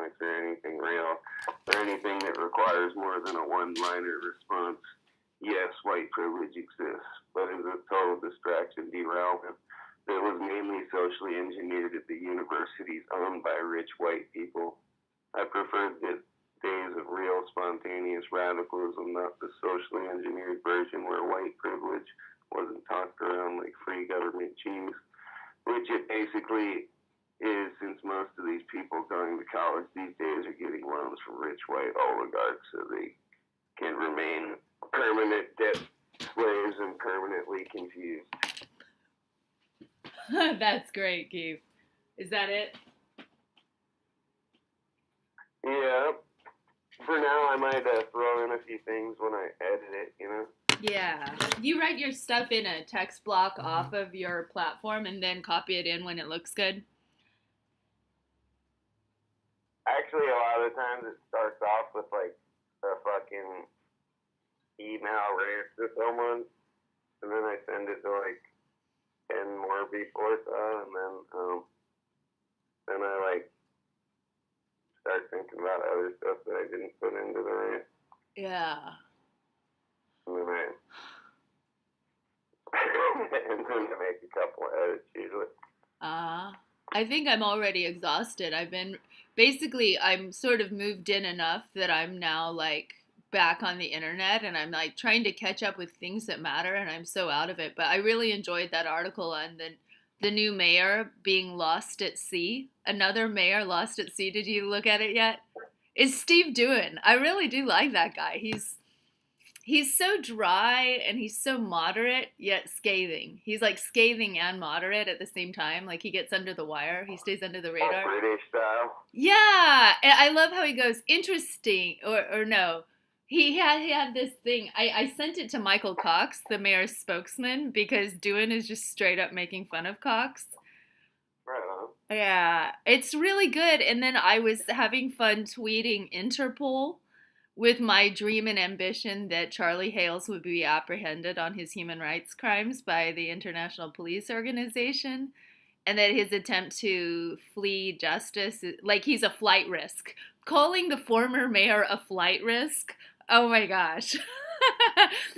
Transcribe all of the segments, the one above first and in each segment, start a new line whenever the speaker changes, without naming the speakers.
comics or anything real or anything that requires more than a one-liner response. Yes, white privilege exists, but it's a total distraction derailment that was mainly socially engineered at the universities owned by rich white people. I preferred the days of real spontaneous radicalism, not the socially engineered version where white privilege wasn't tossed around like free government cheese, which it basically is, since most of these people going to college these days are getting loans from rich white oligarchs so they can remain permanent debt slaves and permanently confused.
That's great, Keith. Is that it?
Yeah. For now, I might throw in a few things when I edit it, you know?
Yeah. You write your stuff in a text block off of your platform and then copy it in when it looks good?
Actually, a lot of the times it starts off with, like, a fucking email rant to someone, and then I send it to, like, 10 more people or so, and then I, like, start thinking about other stuff that I didn't put into the rant.
Yeah.
And then I make a couple of edits usually.
I think I'm already exhausted. I'm sort of moved in enough that I'm now like back on the internet and I'm like trying to catch up with things that matter and I'm so out of it. But I really enjoyed that article on the new mayor being lost at sea. Another mayor lost at sea. Did you look at it yet? It's Steve Doohan. I really do like that guy. He's so dry and he's so moderate yet scathing. He's like scathing and moderate at the same time. Like he gets under the wire. He stays under the radar.
British style.
Yeah, and I love how he goes interesting or no. He had this thing. I sent it to Michael Cox, the mayor's spokesman, because Doohan is just straight up making fun of Cox.
Right on.
Yeah, it's really good. And then I was having fun tweeting Interpol with my dream and ambition that Charlie Hales would be apprehended on his human rights crimes by the International Police Organization, and that his attempt to flee justice, like he's a flight risk. Calling the former mayor a flight risk? Oh my gosh.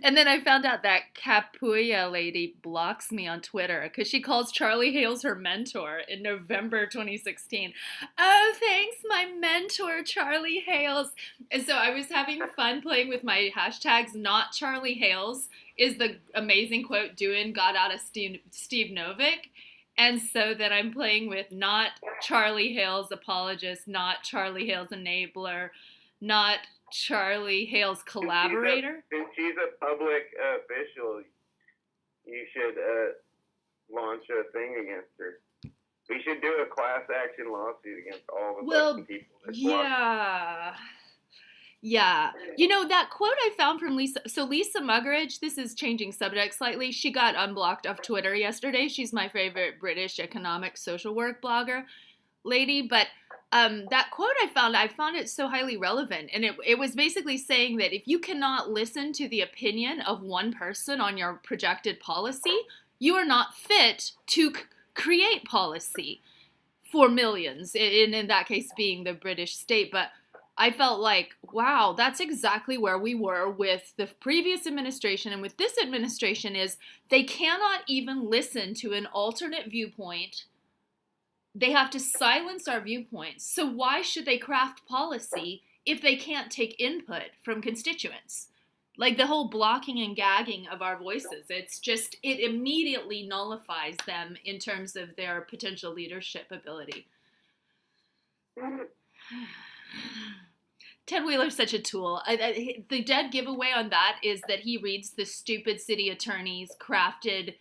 And then I found out that Capuya lady blocks me on Twitter because she calls Charlie Hales her mentor in November 2016. Oh, thanks, my mentor, Charlie Hales. And so I was having fun playing with my hashtags. Not Charlie Hales is the amazing quote Doohan got out of Steve Novick. And so then I'm playing with not Charlie Hales apologist, not Charlie Hales enabler, not Charlie Hales collaborator.
Since she's a public official, you should launch a thing against her. We should do a class action lawsuit against all the fucking people that block.
Yeah. You know, that quote I found from Lisa Muggeridge, this is changing subject slightly. She got unblocked off Twitter yesterday. She's my favorite British economic social work blogger lady. But that quote I found it so highly relevant. And it was basically saying that if you cannot listen to the opinion of one person on your projected policy, you are not fit to create policy for millions, in that case being the British state. But I felt like, wow, that's exactly where we were with the previous administration and with this administration is they cannot even listen to an alternate viewpoint. They have to silence our viewpoints. So why should they craft policy if they can't take input from constituents? Like the whole blocking and gagging of our voices, it immediately nullifies them in terms of their potential leadership ability. Ted Wheeler's such a tool. The dead giveaway on that is that he reads the stupid city attorney's crafted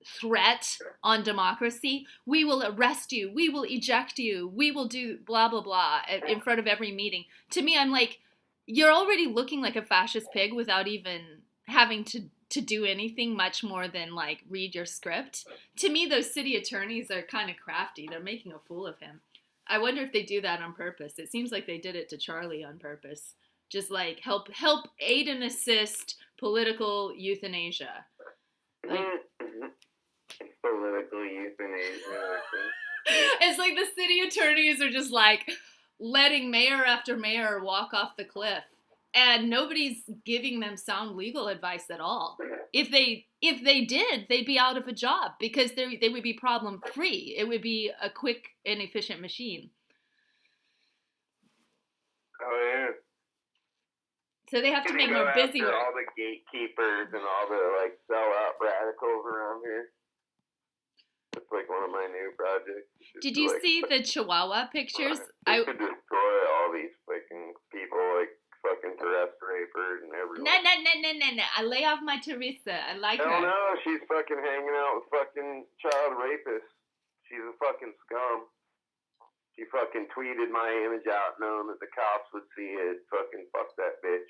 threat on democracy. We will arrest you. We will eject you. We will do blah, blah, blah in front of every meeting. To me, I'm like, you're already looking like a fascist pig without even having to do anything much more than like read your script. To me, those city attorneys are kind of crafty. They're making a fool of him. I wonder if they do that on purpose. It seems like they did it to Charlie on purpose. Just like help aid and assist political euthanasia. Like,
political euthanasia.
It's like the city attorneys are just like, letting mayor after mayor walk off the cliff, and nobody's giving them sound legal advice at all. If they did, they'd be out of a job because they would be problem free. It would be a quick and efficient machine.
Oh yeah.
So they have to make more busy work.
All the gatekeepers and all the like sellout radicals around here. It's like one of my new projects.
Did you see the Chihuahua pictures?
I could destroy all these fucking people, like fucking Teresa rapers and everyone.
No. I lay off my Teresa. I like her.
Hell no, she's fucking hanging out with fucking child rapists. She's a fucking scum. She fucking tweeted my image out knowing that the cops would see it. Fucking fuck that bitch.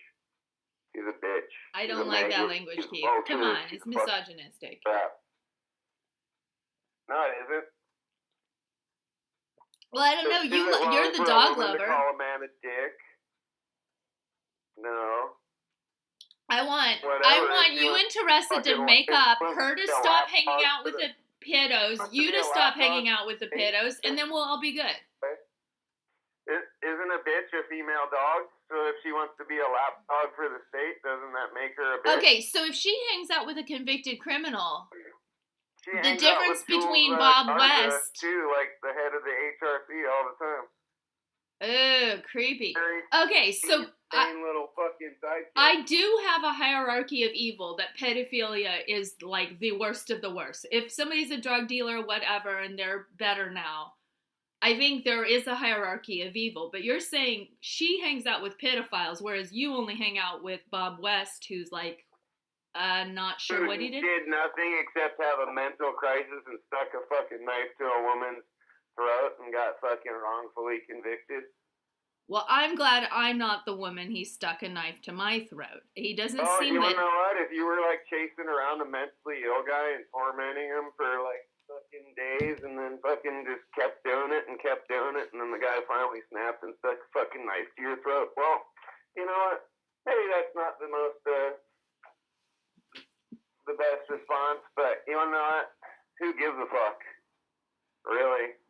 She's a bitch.
I don't like that language, Keith. Come on, it's misogynistic.
No, it isn't.
Well, I don't know. You're the dog lover.
To call a man a dick? No.
I want you and Teresa to make up, her to stop hanging out with the pedos, you to stop hanging out with the pedos, and then we'll all be good.
Isn't a bitch a female dog? So if she wants to be a lap dog for the state, doesn't that make her a bitch?
Okay, so if she hangs out with a convicted criminal, the difference between Bob West...
too, like the head of the HRC all the time.
Oh, creepy. Okay, so
little fucking sidekick.
I do have a hierarchy of evil that pedophilia is like the worst of the worst. If somebody's a drug dealer, whatever, and they're better now, I think there is a hierarchy of evil. But you're saying she hangs out with pedophiles, whereas you only hang out with Bob West, who's like, not sure what he did.
Did nothing except have a mental crisis and stuck a fucking knife to a woman's throat and got fucking wrongfully convicted.
Well, I'm glad I'm not the woman he stuck a knife to my throat. He doesn't seem
you know what? If you were like chasing around a mentally ill guy and tormenting him for like fucking days and then fucking just kept doing it and then the guy finally snapped and stuck a fucking knife to your throat. Well, you know what? Maybe that's not the most, the best response, but you know what? Who gives a fuck? Really?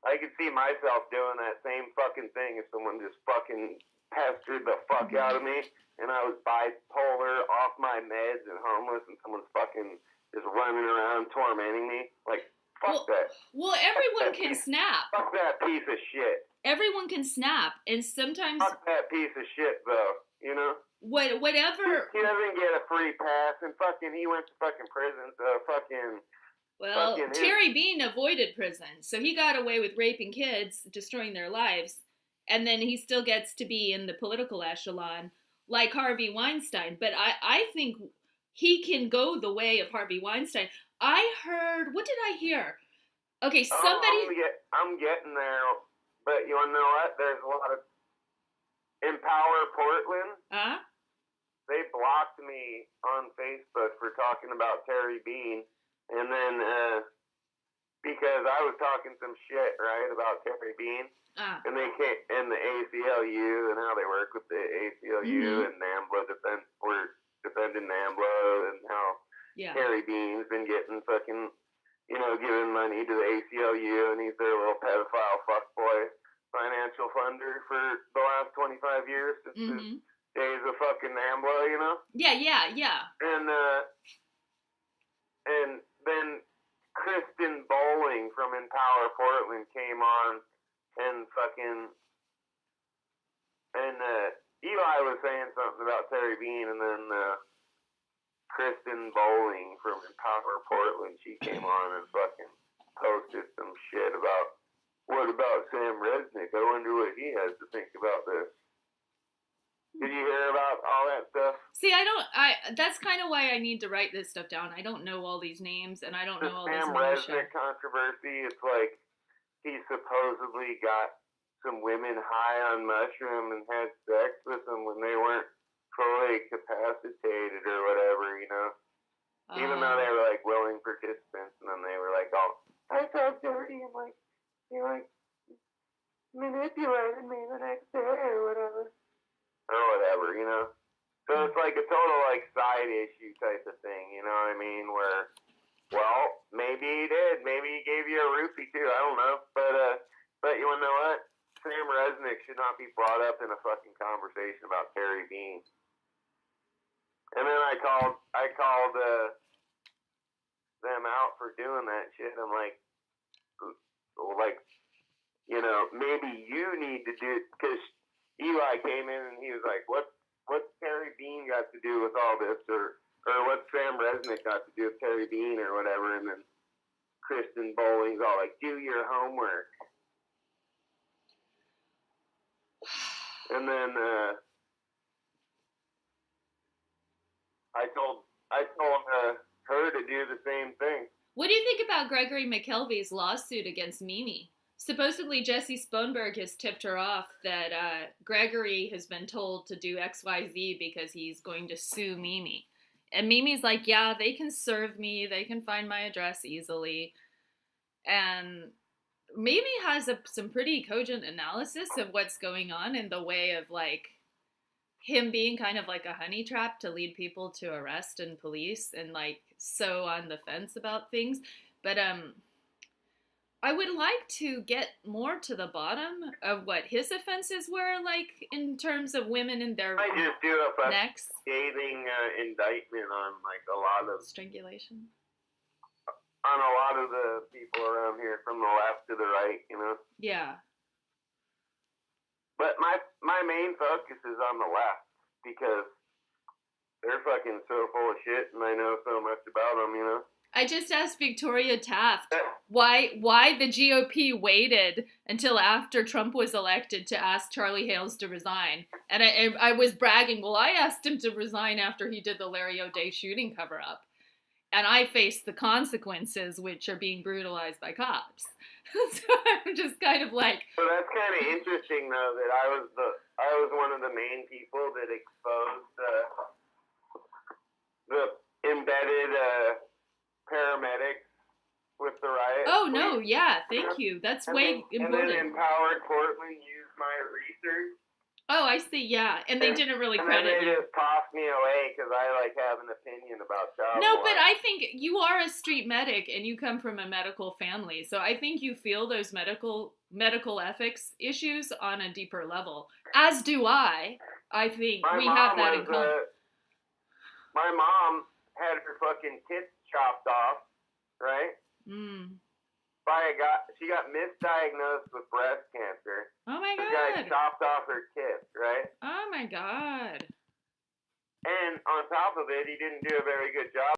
I could see myself doing that same fucking thing if someone just fucking pestered the fuck out of me and I was bipolar, off my meds and homeless and someone's fucking just running around tormenting me. Like, fuck that.
Well, everyone can snap.
Fuck that piece of shit.
Everyone can snap, and sometimes...
Fuck that piece of shit, though, you know?
Whatever...
He doesn't get a free pass, and fucking he went to fucking prison, so fucking...
Well, Terry Bean avoided prison, so he got away with raping kids, destroying their lives, and then he still gets to be in the political echelon, like Harvey Weinstein. But I think he can go the way of Harvey Weinstein. I heard, what did I hear? Okay, somebody...
I'm getting there, but you want to know what? There's a lot of... Empower Portland, they blocked me on Facebook for talking about Terry Bean. And then, because I was talking some shit, right, about Terry Bean, and they came, and the ACLU, and how they work with the ACLU, and NAMBLA were defending NAMBLA, and how Terry Bean's been getting fucking, giving money to the ACLU, and he's their little pedophile fuckboy financial funder for the last 25 years, since his days of fucking NAMBLA, you know?
Yeah.
And then Kristen Bowling from Empower Portland came on and Eli was saying something about Terry Bean, and then Kristen Bowling from Empower Portland, she came on and fucking posted some shit about, what about Sam Resnick? I wonder what he has to think about this. Did you hear about all that stuff?
See, that's kind of why I need to write this stuff down. I don't know all these names, and I don't know all this
Sam Resnick controversy, it's like he supposedly got some women high on mushroom and had sex with them when they weren't fully capacitated or whatever, you know? Even though they were, like, willing participants, and then they were like, oh, I felt dirty, and, like, he, like, manipulated me the next day or whatever. Or whatever, you know? So it's like a total, like, side issue type of thing, you know what I mean? Where, well, maybe he did. Maybe he gave you a roofie, too. I don't know. But you want to know what? Sam Resnick should not be brought up in a fucking conversation about Terry Bean. And then I called them out for doing that shit. I'm like, maybe you need to do, because Eli came in and he was like, what's Terry Bean got to do with all this, or what's Sam Resnick got to do with Terry Bean or whatever? And then Kristen Bowling's all like, do your homework. And then I told her to do the same thing.
What do you think about Gregory McKelvey's lawsuit against Mimi? Supposedly Jesse Spoenberg has tipped her off that Gregory has been told to do XYZ because he's going to sue Mimi. And Mimi's like, yeah, they can serve me. They can find my address easily. And Mimi has some pretty cogent analysis of what's going on in the way of, like, him being kind of like a honey trap to lead people to arrest and police and, like, so on the fence about things. But I would like to get more to the bottom of what his offenses were, like, in terms of women and their
I just do a
necks.
Scathing indictment on, like, a lot of
strangulation.
On a lot of the people around here, from the left to the right, you know?
Yeah.
But my main focus is on the left, because they're fucking so full of shit, and I know so much about them, you know?
I just asked Victoria Taft why the GOP waited until after Trump was elected to ask Charlie Hales to resign. And I was bragging, well, I asked him to resign after he did the Larry O'Day shooting cover-up. And I faced the consequences, which are being brutalized by cops. So I'm just kind of like...
So that's kind of interesting, though, that I was one of the main people that exposed the embedded paramedics with the riot.
Oh, no, yeah, thank you. That's way important.
And then Empowered Portland used my research.
Oh, I see, yeah. And they didn't really credit
you. And then they just tossed me away because I, like, have an opinion about child
No,
law.
but I think you are a street medic and you come from a medical family. So I think you feel those medical ethics issues on a deeper level. As do I. I think we have that in common.
My mom had her fucking tits chopped off, right? She got misdiagnosed with breast cancer.
Oh my God.
The guy chopped off her tits, right?
Oh my God.
And on top of it, he didn't do a very good job